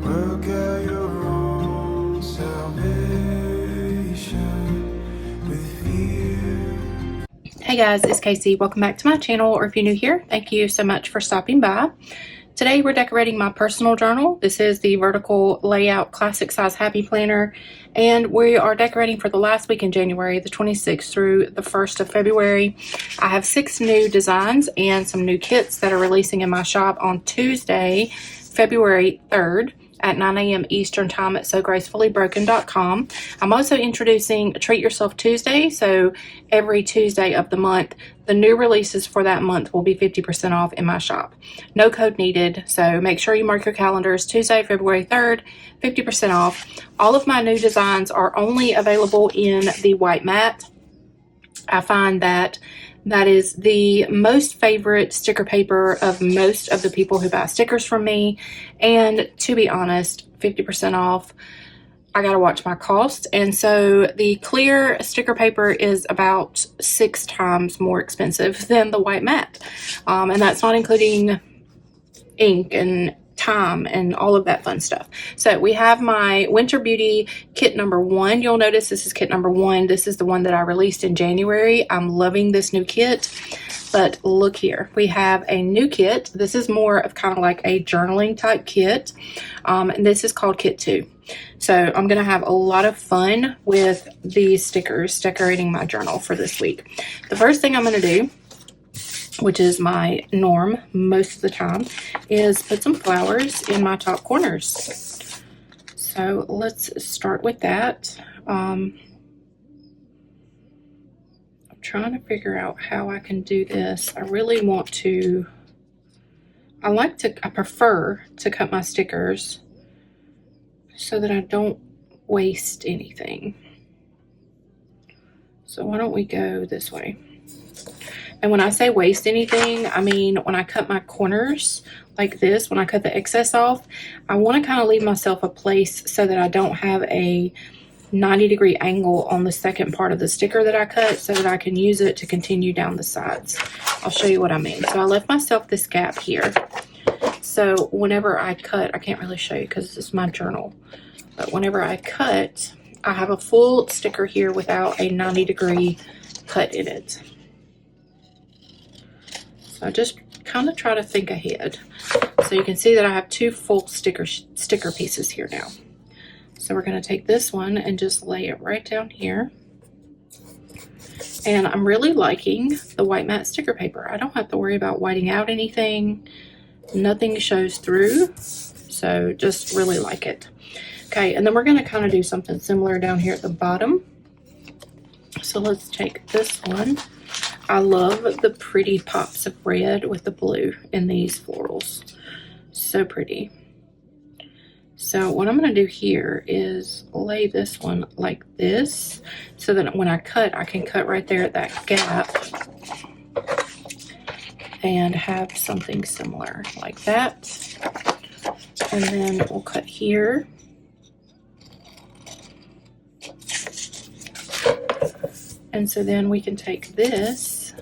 Work out your own salvation with fear. Hey guys, it's Casey. Welcome back to my channel, or if you're new here, thank you so much for stopping by. Today we're decorating my personal journal. This is the vertical layout classic size happy planner, and we are decorating for the last week in January, the 26th through the 1st of February. I have 6 new designs and some new kits that are releasing in my shop on Tuesday, February 3rd at 9 a.m. Eastern time at 𝗨gracefullyBroken.com. I'm also introducing Treat Yourself Tuesday, so every Tuesday of the month, the new releases for that month will be 50% off in my shop. No code needed, so make sure you mark your calendars. Tuesday, February 3rd, 50% off. All of my new designs are only available in the white matte. I find that is the most favorite sticker paper of most of the people who buy stickers from me, and to be honest, 50% off, I gotta watch my cost. And so the clear sticker paper is about 6 times more expensive than the white matte, and that's not including ink and time and all of that fun stuff. So we have my Winter Beauty kit number 1. You'll notice this is kit number 1. This is the one that I released in January. I'm loving this new kit, but look here, we have a new kit. This is more of kind of like a journaling type kit, and this is called kit 2. So I'm gonna have a lot of fun with these stickers decorating my journal for this week. The first thing I'm gonna do, which is my norm most of the time, is put some flowers in my top corners. So let's start with that. I'm trying to figure out how I can do this. I really want to, I prefer to cut my stickers so that I don't waste anything. So why don't we go this way? And when I say waste anything, I mean when I cut my corners like this, when I cut the excess off, I want to kind of leave myself a place so that I don't have a 90-degree angle on the second part of the sticker that I cut, so that I can use it to continue down the sides. I'll show you what I mean. So I left myself this gap here. So whenever I cut, I can't really show you because this is my journal, but whenever I cut, I have a full sticker here without a 90-degree cut in it. So I just kind of try to think ahead. So you can see that I have 2 full sticker pieces here now. So we're going to take this one and just lay it right down here. And I'm really liking the white matte sticker paper. I don't have to worry about whiting out anything. Nothing shows through. So just really like it. Okay, and then we're going to kind of do something similar down here at the bottom. So let's take this one. I love the pretty pops of red with the blue in these florals. So pretty. So what I'm going to do here is lay this one like this, so that when I cut, I can cut right there at that gap and have something similar like that. And then we'll cut here. And so then we can take this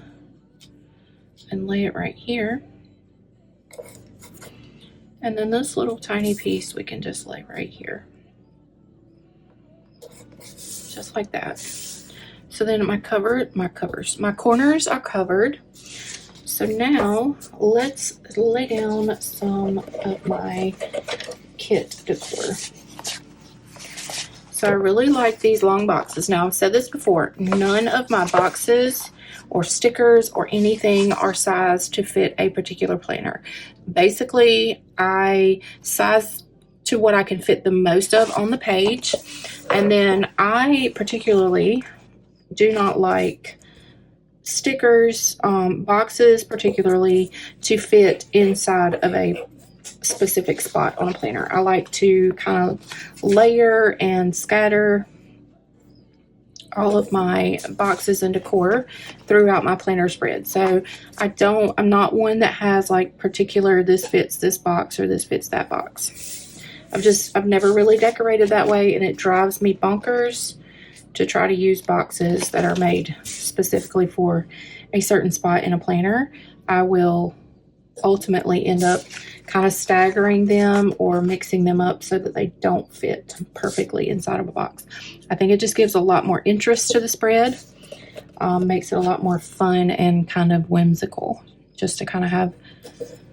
and lay it right here. And then this little tiny piece we can just lay right here. Just like that. So then my corners are covered. So now let's lay down some of my kit decor. So I really like these long boxes. Now, I've said this before, none of my boxes or stickers or anything are sized to fit a particular planner. Basically, I size to what I can fit the most of on the page. And then I particularly do not like stickers, boxes particularly, to fit inside of a specific spot on a planner. I like to kind of layer and scatter all of my boxes and decor throughout my planner spread. So I'm not one that has like particular, this fits this box or this fits that box. I've never really decorated that way, and it drives me bonkers to try to use boxes that are made specifically for a certain spot in a planner. I will ultimately end up kind of staggering them or mixing them up so that they don't fit perfectly inside of a box. I think it just gives a lot more interest to the spread, makes it a lot more fun and kind of whimsical, just to kind of have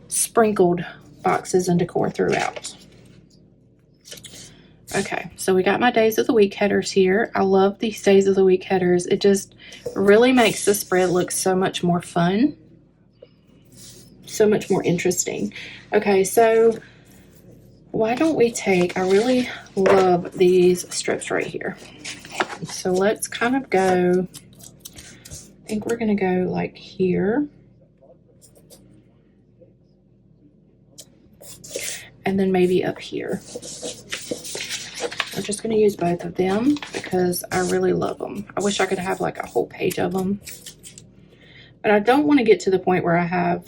sprinkled boxes and decor throughout. Okay, so we got my days of the week headers here. I love these days of the week headers. It just really makes the spread look so much more fun, so much more interesting. Okay, so why don't we take, I really love these strips right here. So let's kind of go, I think we're gonna go like here. And then maybe up here. I'm just going to use both of them because I really love them. I wish I could have like a whole page of them. But I don't want to get to the point where I have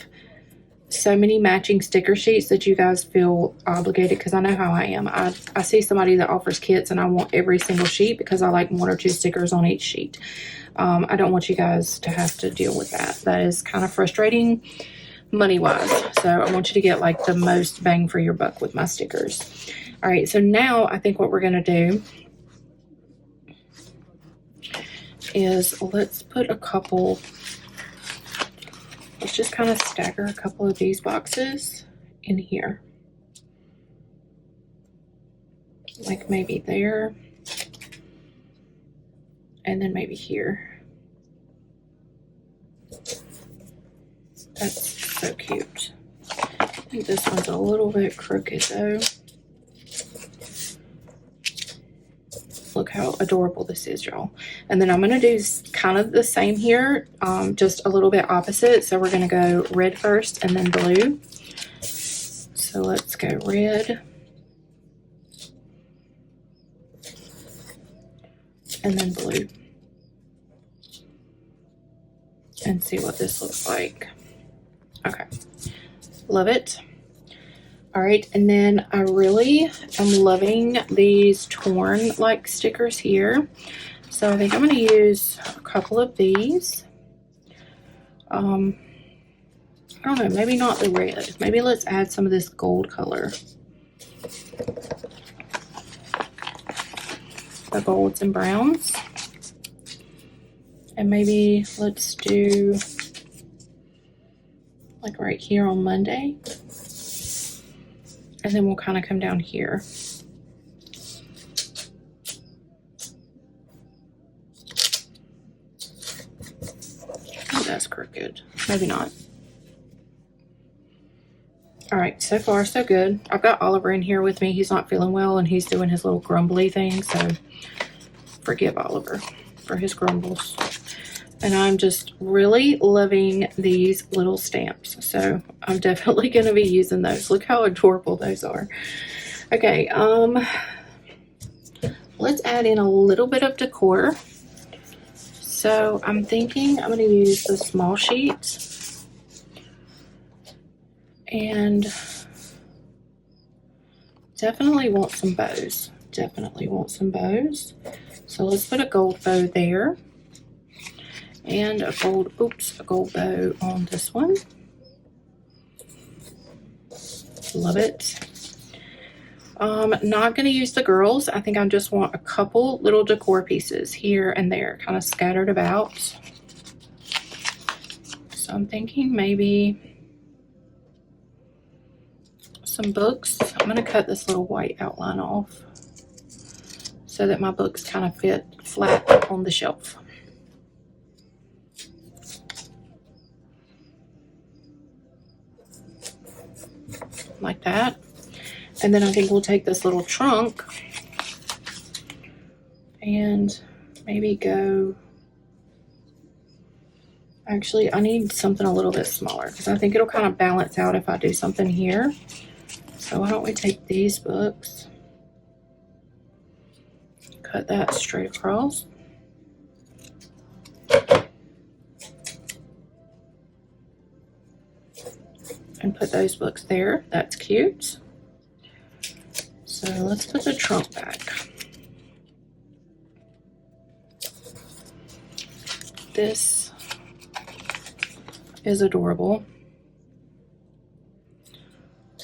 so many matching sticker sheets that you guys feel obligated, because I know how I am. I see somebody that offers kits and I want every single sheet because I like 1 or 2 stickers on each sheet. I don't want you guys to have to deal with that. That is kind of frustrating money-wise. So I want you to get like the most bang for your buck with my stickers. All right, so now I think what we're gonna do is let's put a couple, let's just kind of stagger a couple of these boxes in here. Like maybe there, and then maybe here. That's so cute. I think this one's a little bit crooked though. Look how adorable this is, y'all. And then I'm going to do kind of the same here, just a little bit opposite. So we're going to go red first and then blue. So let's go red. And then blue. And see what this looks like. Okay. Love it. All right, and then I really am loving these torn like stickers here. So I think I'm going to use a couple of these. I don't know, maybe not the red. Maybe let's add some of this gold color. The golds and browns. And maybe let's do like right here on Monday. And then we'll kind of come down here. Oh, that's crooked. Maybe not. All right, so far so good. I've got Oliver in here with me. He's not feeling well and he's doing his little grumbly thing. So forgive Oliver for his grumbles. And I'm just really loving these little stamps. So I'm definitely going to be using those. Look how adorable those are. Okay, let's add in a little bit of decor. So I'm thinking I'm going to use the small sheet. And definitely want some bows. Definitely want some bows. So let's put a gold bow there. And a gold bow on this one. Love it. Not going to use the girls. I think I just want a couple little decor pieces here and there, kind of scattered about. So I'm thinking maybe some books. I'm going to cut this little white outline off so that my books kind of fit flat on the shelf. Like that. And then I think we'll take this little trunk and maybe go, actually I need something a little bit smaller because I think it'll kind of balance out if I do something here. So why don't we take these books, cut that straight across. And put those books there. That's cute. So let's put the trunk back. This is adorable.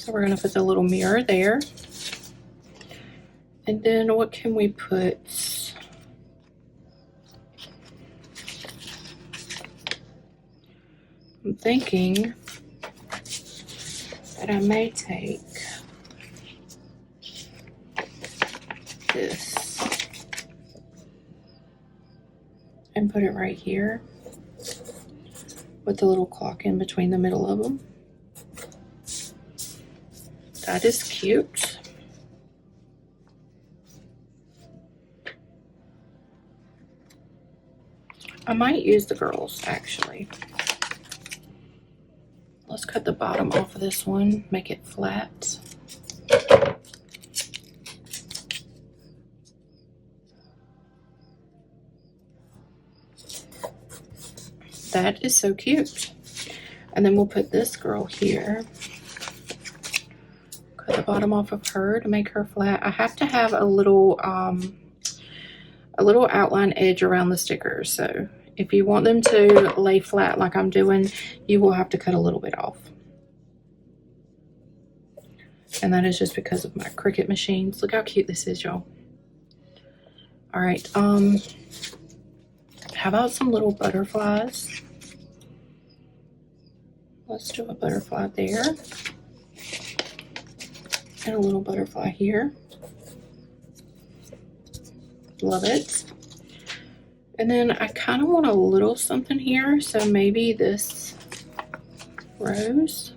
So we're going to put the little mirror there. And then what can we put? I'm thinking that I may take this and put it right here with the little clock in between the middle of them. That is cute. I might use the girls actually. Let's cut the bottom off of this one, make it flat. That is so cute. And then we'll put this girl here. Cut the bottom off of her to make her flat. I have to have a little outline edge around the stickers. So if you want them to lay flat like I'm doing, you will have to cut a little bit off. And that is just because of my Cricut machines. Look how cute this is, y'all. All right, how about some little butterflies? Let's do a butterfly there. And a little butterfly here. Love it. And then I kind of want a little something here, so maybe this rose.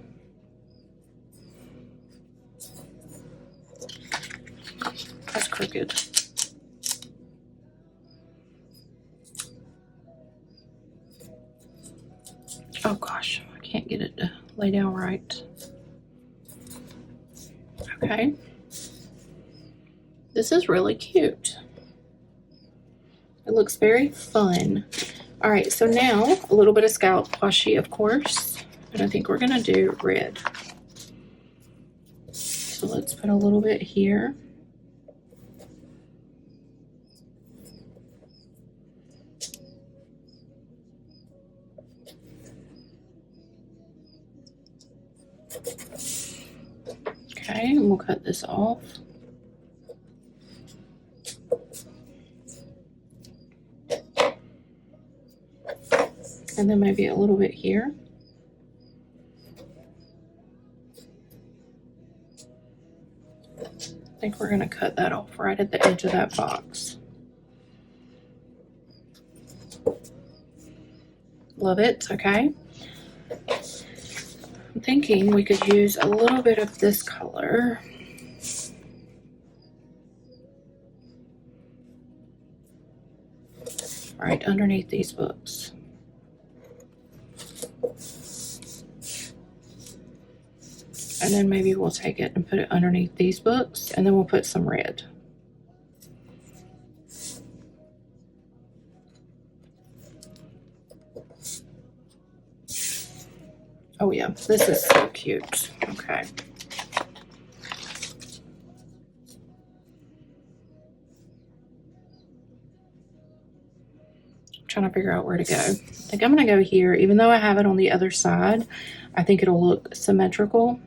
That's crooked. Oh gosh, I can't get it to lay down right. Okay. This is really cute. It looks very fun. All right, so now a little bit of scalp washi, of course, and I think we're gonna do red. So let's put a little bit here. Okay, and we'll cut this off. And then maybe a little bit here. I think we're gonna cut that off right at the edge of that box. Love it, okay. I'm thinking we could use a little bit of this color. Right underneath these books. And then maybe we'll take it and put it underneath these books, and then we'll put some red. Oh yeah, this is so cute. Okay. I'm trying to figure out where to go. I think I'm gonna go here, even though I have it on the other side. I think it'll look symmetrical.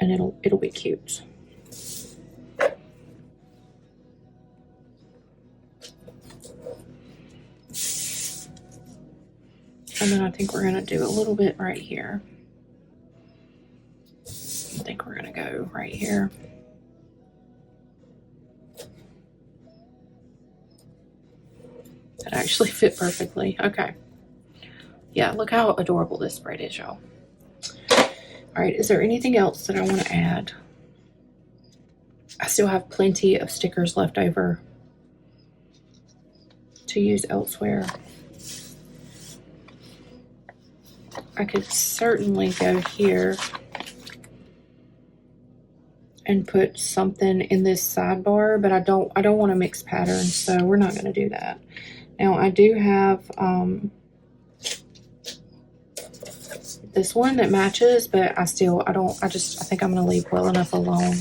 And it'll be cute. And then I think we're gonna do a little bit right here. I think we're gonna go right here. That actually fit perfectly. Okay. Yeah, look how adorable this spread is, y'all. All right, is there anything else that I want to add? I still have plenty of stickers left over to use elsewhere. I could certainly go here and put something in this sidebar, but I don't want to mix patterns, so we're not going to do that. Now I do have this one that matches, but I think I'm going to leave well enough alone.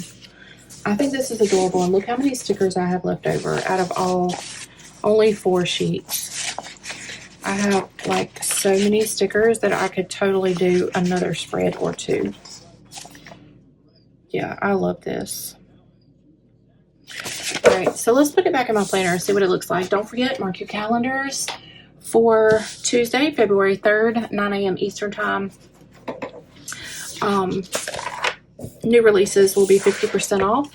I think this is adorable, and look how many stickers I have left over out of only 4 sheets. I have like so many stickers that I could totally do another spread or two. Yeah, I love this. All right, so let's put it back in my planner and see what it looks like. Don't forget, mark your calendars for Tuesday, February 3rd, 9 a.m. Eastern Time. New releases will be 50% off,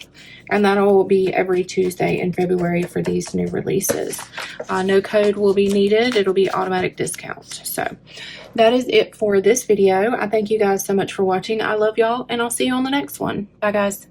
and that will be every Tuesday in February for these new releases. No code will be needed. It'll be automatic discount. So that is it for this video. I thank you guys so much for watching. I love y'all, and I'll see you on the next one. Bye, guys.